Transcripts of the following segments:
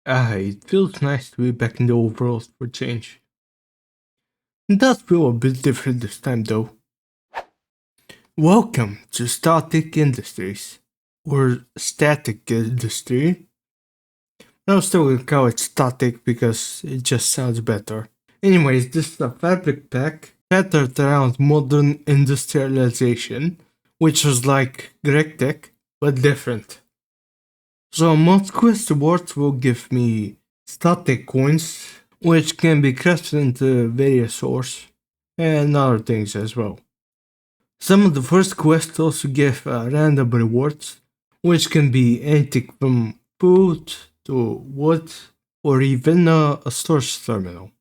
It feels nice to be back in the overworld for change. It does feel a bit different this time though. Welcome to StaTech Industries, or StaTech Industry. I'm still gonna call it static because it just sounds better. Anyways, this is a fabric pack patterned around modern industrialization, which was like Greg Tech, but different. So most quest rewards will give me static coins, which can be crafted into various ores, and other things as well. Some of the first quests also give random rewards, which can be anything from food to wood or even a storage terminal.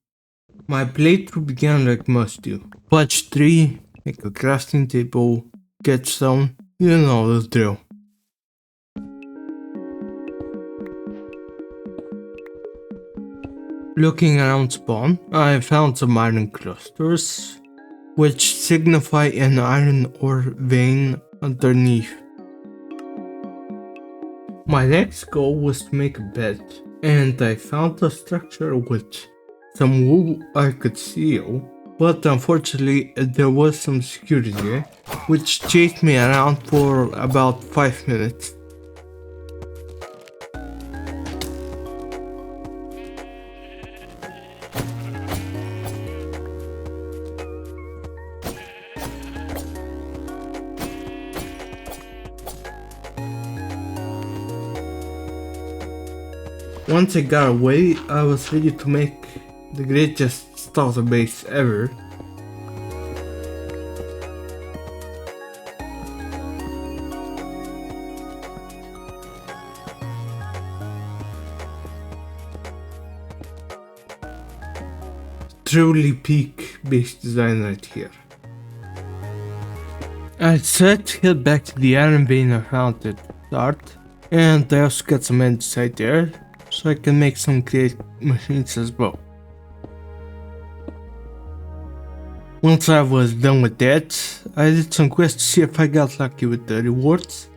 My playthrough began like most do. Patch 3, make a crafting table, get stone, you know the drill. Looking around spawn, I found some iron clusters, which signify an iron ore vein underneath. My next goal was to make a bed, and I found a structure with some wool I could seal, but unfortunately there was some security, which chased me around for about 5 minutes. Once I got away, I was ready to make the greatest starter base ever. Truly peak base design right here. I decided to head back to the iron vein I found at the start, and I also got some andesite there, so I can make some great machines as well. Once I was done with that, I did some quests to see if I got lucky with the rewards.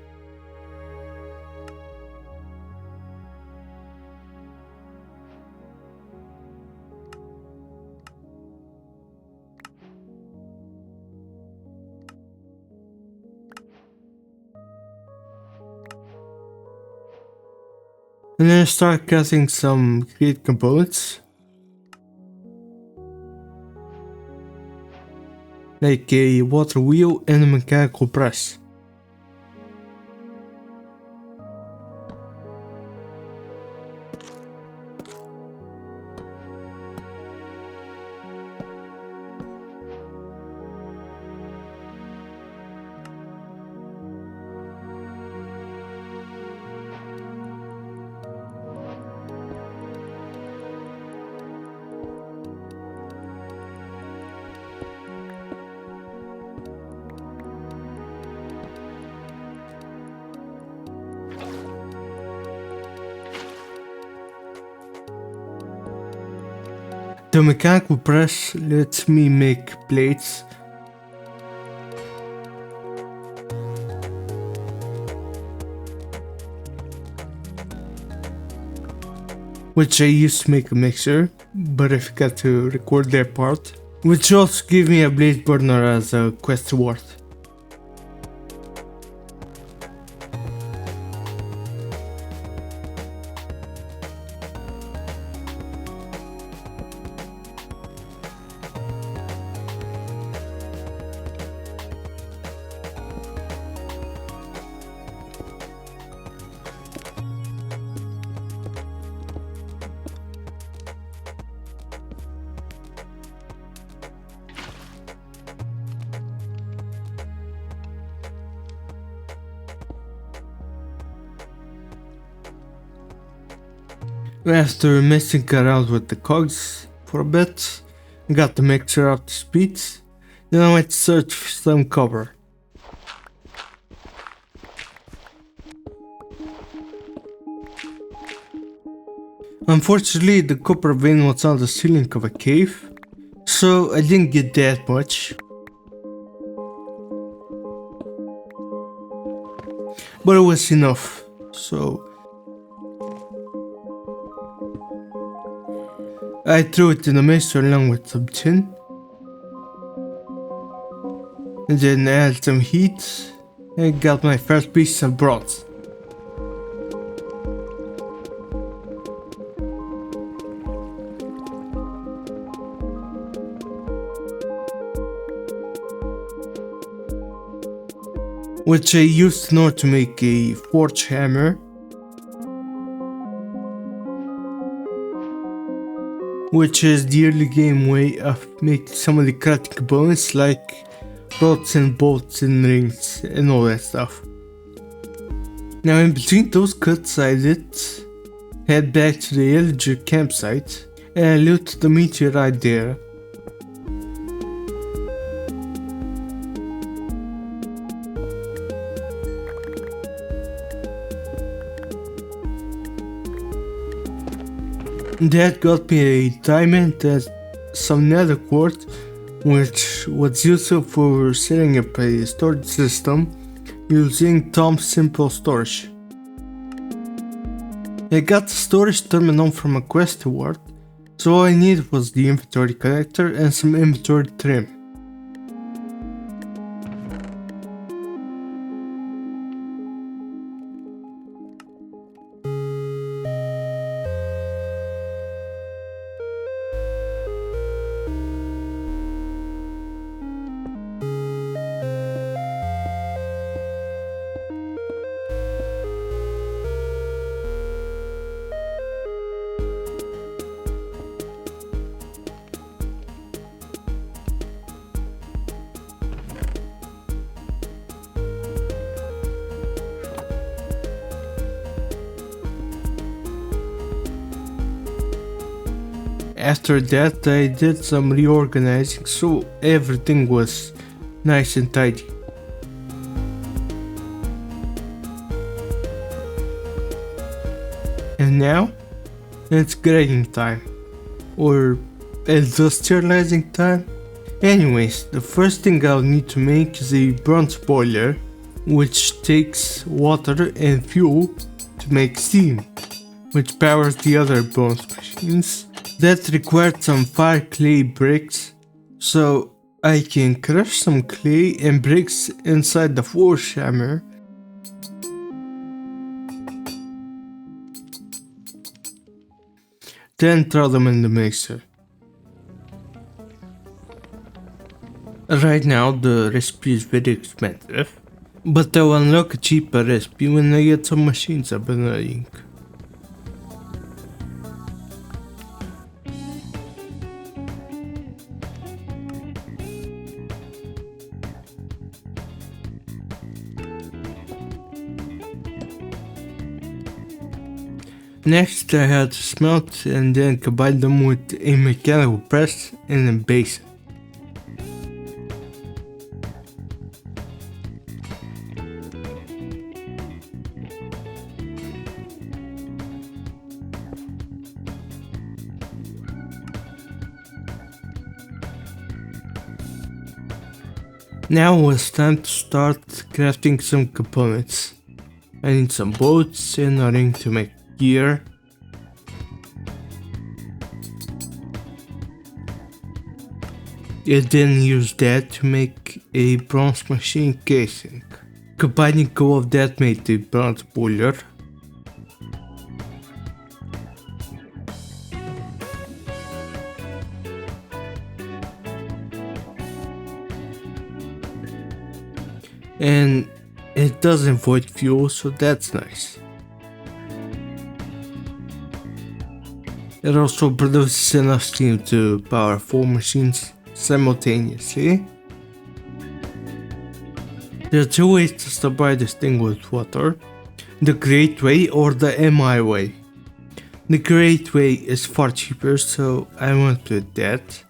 And then I started cutting some great components, like a water wheel and a mechanical press. The mechanical press lets me make plates, which I used to make a mixer, but I forgot to record that part, which also gave me a blaze burner as a quest reward. After messing around with the cogs for a bit, got the mixer up to speed, then I went to search for some cover. Unfortunately, the copper vein was on the ceiling of a cave, so I didn't get that much. But it was enough, so I threw it in a mixer along with some tin, and then added some heat, and got my first piece of broth. Which I used in order to make a forge hammer, which is the early game way of making some of the cutting components like rods and bolts and rings and all that stuff. Now in between those cuts I did head back to the Illager campsite and loot the meteorite there. That got me a diamond and some nether quartz, which was useful for setting up a storage system using Tom's Simple Storage. I got the storage terminal from a quest award, so all I needed was the inventory connector and some inventory trim. After that I did some reorganizing so everything was nice and tidy. And now it's grading time, or industrializing time. Anyways, the first thing I'll need to make is a bronze boiler, which takes water and fuel to make steam, which powers the other bronze machines. That required some fire clay bricks, so I can crush some clay and bricks inside the forge hammer. Then throw them in the mixer. Right now the recipe is very expensive, but I will unlock a cheaper recipe when I get some machines up and running. Next I had to smelt and then combine them with a mechanical press and a basin. Now it's time to start crafting some components. I need some bolts and a ring to make gear. I then use that to make a bronze machine casing. Combining all of that made the bronze boiler. And it doesn't void fuel, so that's nice. It also produces enough steam to power 4 machines simultaneously. There are 2 ways to supply this thing with water: the Great Way or the MI way. The Great Way is far cheaper, so I went with that.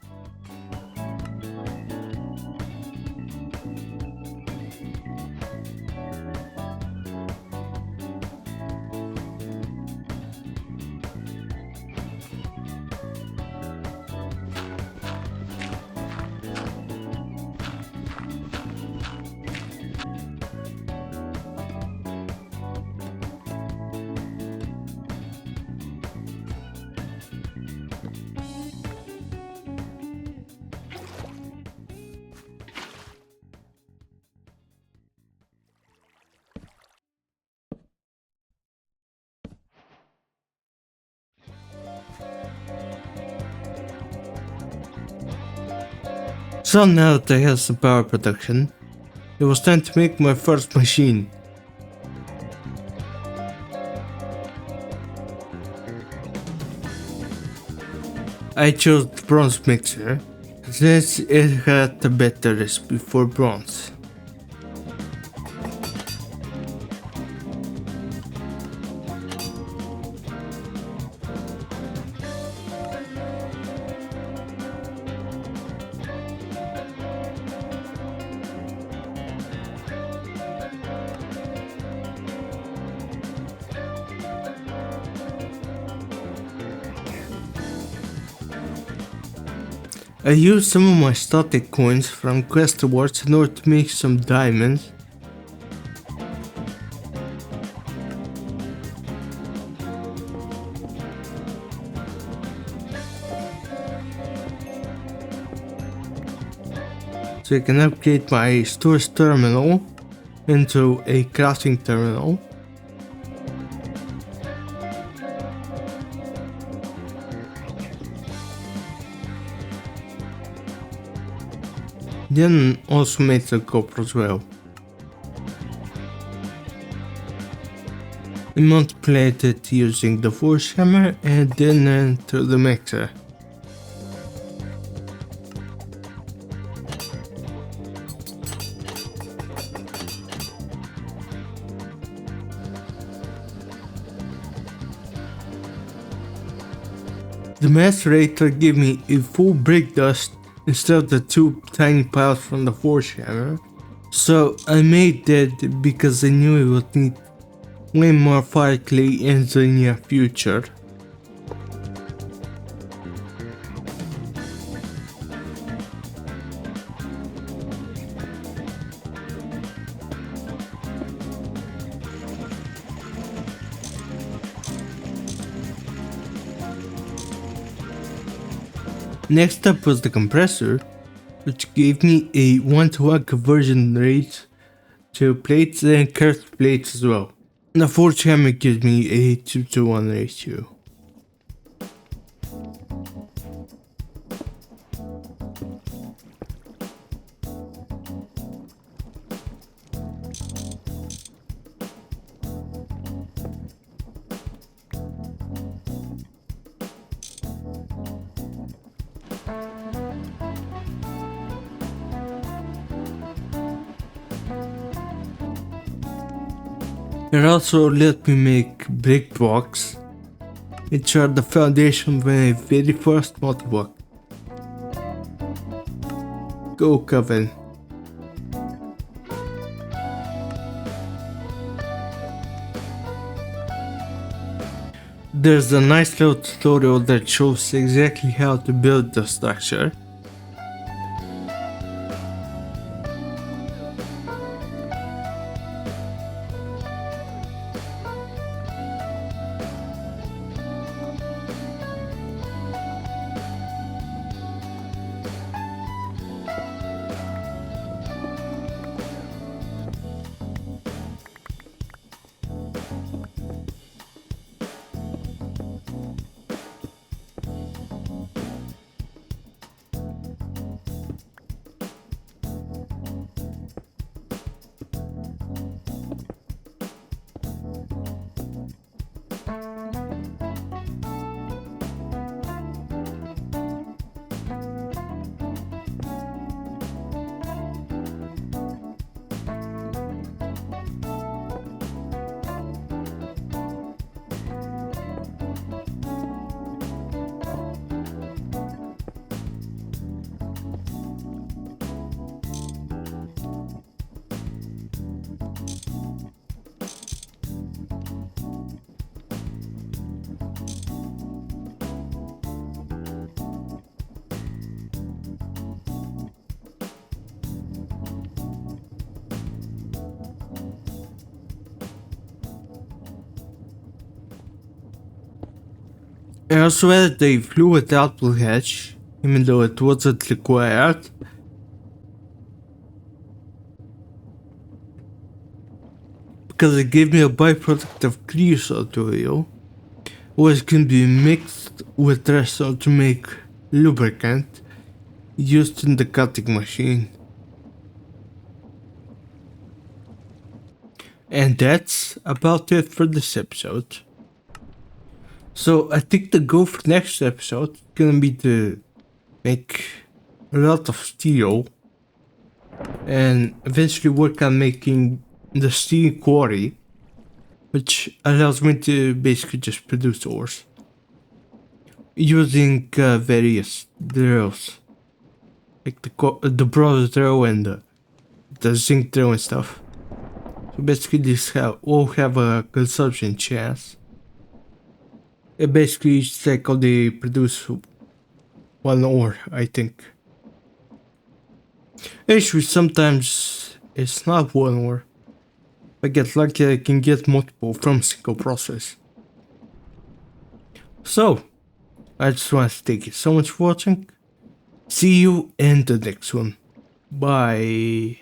So now that I have some power production, it was time to make my first machine. I chose the bronze mixer since it had a better recipe for bronze. I used some of my StaTech coins from Quest Awards in order to make some diamonds. So I can upgrade my storage terminal into a crafting terminal. Then also made some copper as well. I multiplied it using the force hammer and then enter the mixer. The macerator gave me a full brick dust instead of the two tiny piles from the forge hammer. So I made that because I knew I would need way more fire clay in the near future. Next up was the compressor, which gave me a 1-to-1 conversion rate to plates and curved plates as well. The forge hammer gives me a 2-to-1 ratio. It also let me make brick blocks, which are the foundation of my very first multi-block. Go Coven. There's a nice little tutorial that shows exactly how to build the structure. I also added a fluid output hatch, even though it wasn't required. Because it gave me a byproduct of creosote oil, which can be mixed with resin to make lubricant, used in the cutting machine. And that's about it for this episode. So I think the goal for next episode is gonna be to make a lot of steel and eventually work on making the steel quarry, which allows me to basically just produce ores using various drills, like the bronze drill and the zinc drill and stuff. So basically, this will have a consumption chance. It basically each cycle they produce one ore, I think. Actually, sometimes it's not one ore. If I get lucky, I can get multiple from a single process. So, I just want to thank you so much for watching. See you in the next one. Bye.